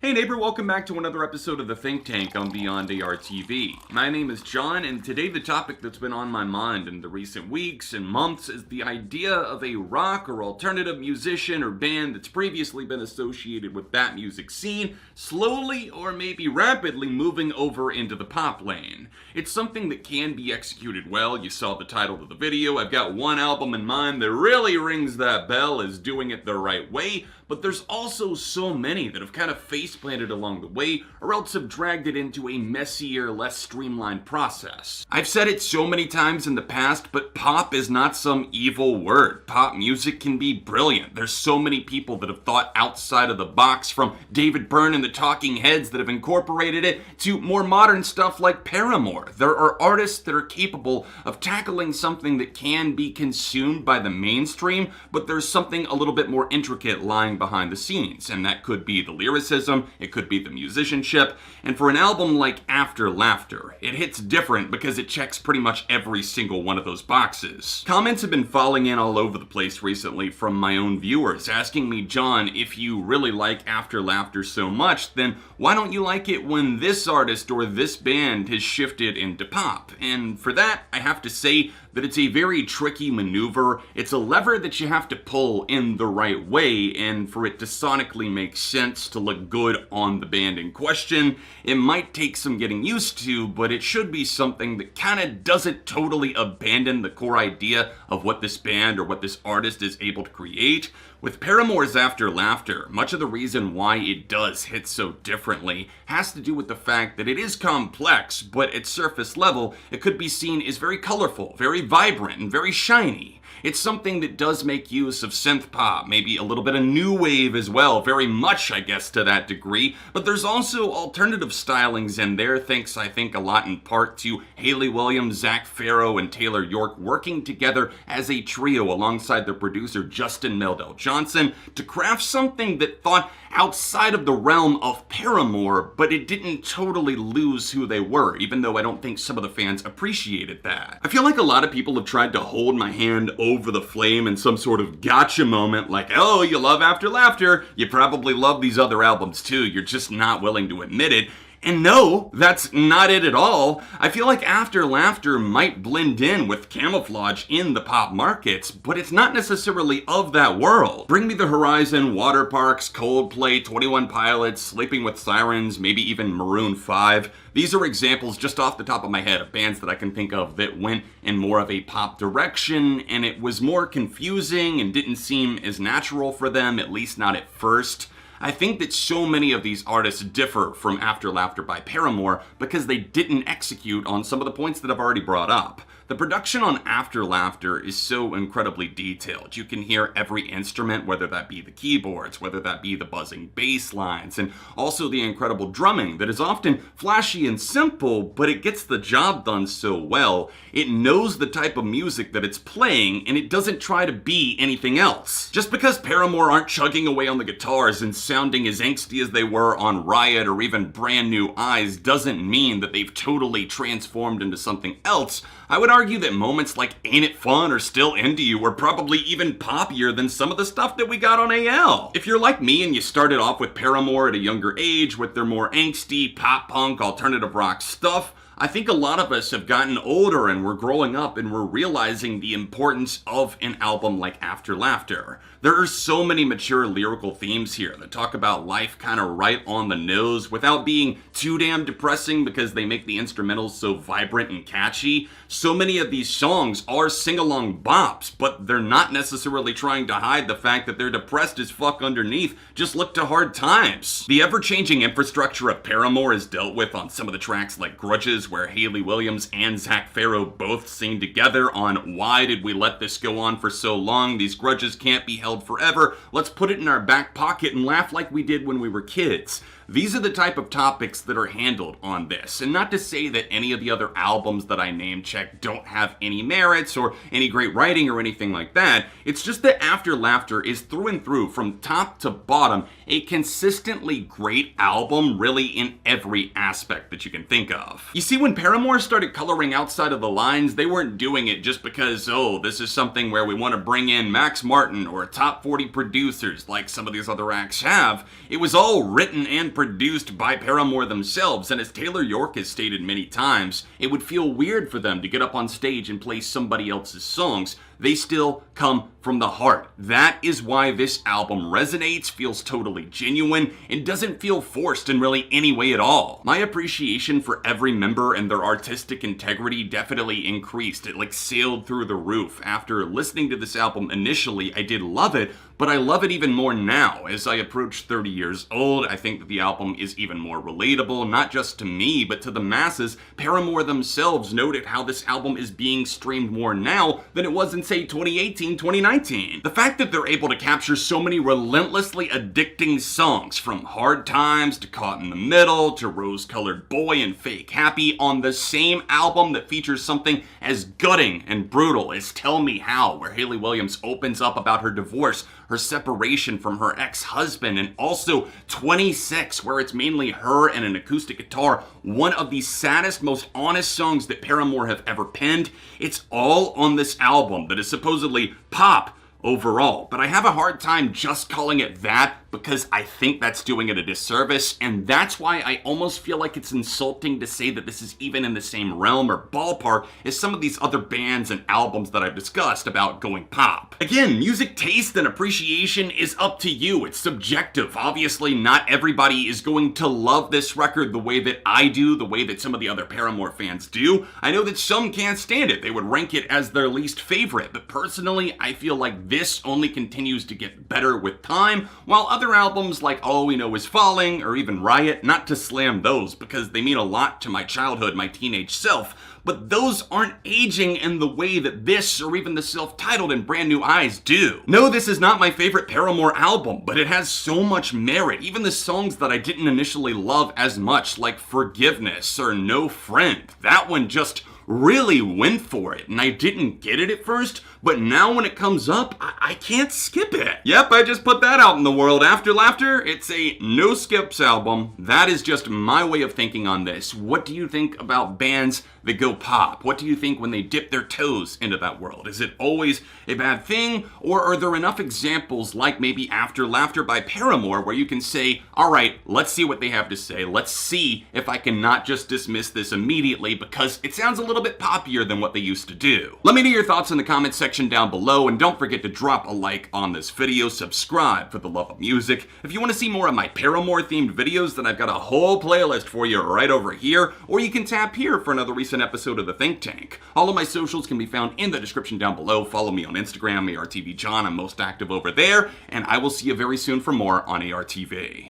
Hey neighbor, welcome back to another episode of the Think Tank on Beyond ARTV. My name is John, and today the topic that's been on my mind in the recent weeks and months is the idea of a rock or alternative musician or band that's previously been associated with that music scene, slowly or maybe rapidly moving over into the pop lane. It's something that can be executed well. You saw the title of the video. I've got one album in mind that really rings that bell as doing it the right way, but there's also so many that have kind of face-planted along the way, or else have dragged it into a messier, less streamlined process. I've said it so many times in the past, but pop is not some evil word. Pop music can be brilliant. There's so many people that have thought outside of the box, from David Byrne and the Talking Heads that have incorporated it, to more modern stuff like Paramore. There are artists that are capable of tackling something that can be consumed by the mainstream, but there's something a little bit more intricate lying behind the scenes, and that could be the lyricism, it could be the musicianship, and for an album like After Laughter, it hits different because it checks pretty much every single one of those boxes. Comments have been falling in all over the place recently from my own viewers, asking me, John, if you really like After Laughter so much, then why don't you like it when this artist or this band has shifted into pop? And for that, I have to say that it's a very tricky maneuver. It's a lever that you have to pull in the right way, and for it to sonically make sense to look good on the band in question, it might take some getting used to, but it should be something that kind of doesn't totally abandon the core idea of what this band or what this artist is able to create. With Paramore's After Laughter, much of the reason why it does hit so differently has to do with the fact that it is complex, but at surface level, it could be seen as very colorful, very vibrant, and very shiny. It's something that does make use of synth pop, maybe a little bit of new wave as well, very much, I guess, to that degree, but there's also alternative stylings in there, thanks, I think, a lot in part to Hayley Williams, Zac Farro, and Taylor York working together as a trio alongside their producer Justin Meldal Johnson to craft something that thought outside of the realm of Paramore, but it didn't totally lose who they were, even though I don't think some of the fans appreciated that. I feel like a lot of people have tried to hold my hand over the flame in some sort of gotcha moment, like, oh, you love After Laughter, you probably love these other albums too, you're just not willing to admit it. And no, that's not it at all. I feel like After Laughter might blend in with camouflage in the pop markets, but it's not necessarily of that world. Bring Me the Horizon, Water Parks, Coldplay, 21 Pilots, Sleeping with Sirens, maybe even Maroon 5. These are examples just off the top of my head of bands that I can think of that went in more of a pop direction, and it was more confusing and didn't seem as natural for them, at least not at first. I think that so many of these artists differ from After Laughter by Paramore because they didn't execute on some of the points that I've already brought up. The production on After Laughter is so incredibly detailed. You can hear every instrument, whether that be the keyboards, whether that be the buzzing bass lines, and also the incredible drumming that is often flashy and simple, but it gets the job done so well. It knows the type of music that it's playing, and it doesn't try to be anything else. Just because Paramore aren't chugging away on the guitars and sounding as angsty as they were on Riot or even Brand New Eyes doesn't mean that they've totally transformed into something else. I would argue that moments like Ain't It Fun or Still Into You were probably even poppier than some of the stuff that we got on AL. If you're like me and you started off with Paramore at a younger age with their more angsty, pop-punk, alternative rock stuff, I think a lot of us have gotten older and we're growing up and we're realizing the importance of an album like After Laughter. There are so many mature lyrical themes here that talk about life kind of right on the nose without being too damn depressing because they make the instrumentals so vibrant and catchy. So many of these songs are sing-along bops, but they're not necessarily trying to hide the fact that they're depressed as fuck underneath. Just look to Hard Times. The ever-changing infrastructure of Paramore is dealt with on some of the tracks like Grudges, where Hayley Williams and Zac Farro both sing together on Why Did We Let This Go On For So Long? These grudges can't be held forever. Let's put it in our back pocket and laugh like we did when we were kids. These are the type of topics that are handled on this, and not to say that any of the other albums that I name check don't have any merits or any great writing or anything like that. It's just that After Laughter is through and through, from top to bottom, a consistently great album, really in every aspect that you can think of. You see, when Paramore started coloring outside of the lines, they weren't doing it just because, oh, this is something where we want to bring in Max Martin or top 40 producers like some of these other acts have. It was all written and produced by Paramore themselves, and as Taylor York has stated many times, it would feel weird for them to get up on stage and play somebody else's songs. They still come from the heart. That is why this album resonates, feels totally genuine, and doesn't feel forced in really any way at all. My appreciation for every member and their artistic integrity definitely increased. It sailed through the roof. After listening to this album initially, I did love it, but I love it even more now. As I approach 30 years old, I think that the album is even more relatable, not just to me, but to the masses. Paramore themselves noted how this album is being streamed more now than it was in, say, 2018, 2019. The fact that they're able to capture so many relentlessly addicting songs, from Hard Times to Caught in the Middle to Rose-Colored Boy and Fake Happy, on the same album that features something as gutting and brutal as Tell Me How, where Hayley Williams opens up about her divorce, her separation from her ex-husband, and also 26, where it's mainly her and an acoustic guitar, one of the saddest, most honest songs that Paramore have ever penned. It's all on this album that is supposedly pop overall, but I have a hard time just calling it that because I think that's doing it a disservice, and that's why I almost feel like it's insulting to say that this is even in the same realm or ballpark as some of these other bands and albums that I've discussed about going pop. Again, music taste and appreciation is up to you. It's subjective. Obviously, not everybody is going to love this record the way that I do, the way that some of the other Paramore fans do. I know that some can't stand it. They would rank it as their least favorite, but personally, I feel like this only continues to get better with time, while other albums like All We Know Is Falling or even Riot, not to slam those because they mean a lot to my childhood, my teenage self, but those aren't aging in the way that this or even the self-titled and Brand New Eyes do. No, this is not my favorite Paramore album, but it has so much merit. Even the songs that I didn't initially love as much, like Forgiveness or No Friend, that one just really went for it, and I didn't get it at first, but now when it comes up, I can't skip it. Yep, I just put that out in the world. After Laughter, it's a no skips album. That is just my way of thinking on this. What do you think about bands that go pop? What do you think when they dip their toes into that world? Is it always a bad thing, or are there enough examples like maybe After Laughter by Paramore where you can say, all right, let's see what they have to say. Let's see if I can not just dismiss this immediately because it sounds a little bit poppier than what they used to do. Let me know your thoughts in the comments section down below, and don't forget to drop a like on this video, subscribe for the love of music. If you want to see more of my Paramore themed videos, then I've got a whole playlist for you right over here, or you can tap here for another recent episode of The Think Tank. All of my socials can be found in the description down below. Follow me on Instagram, ARTV John, I'm most active over there, and I will see you very soon for more on ARTV.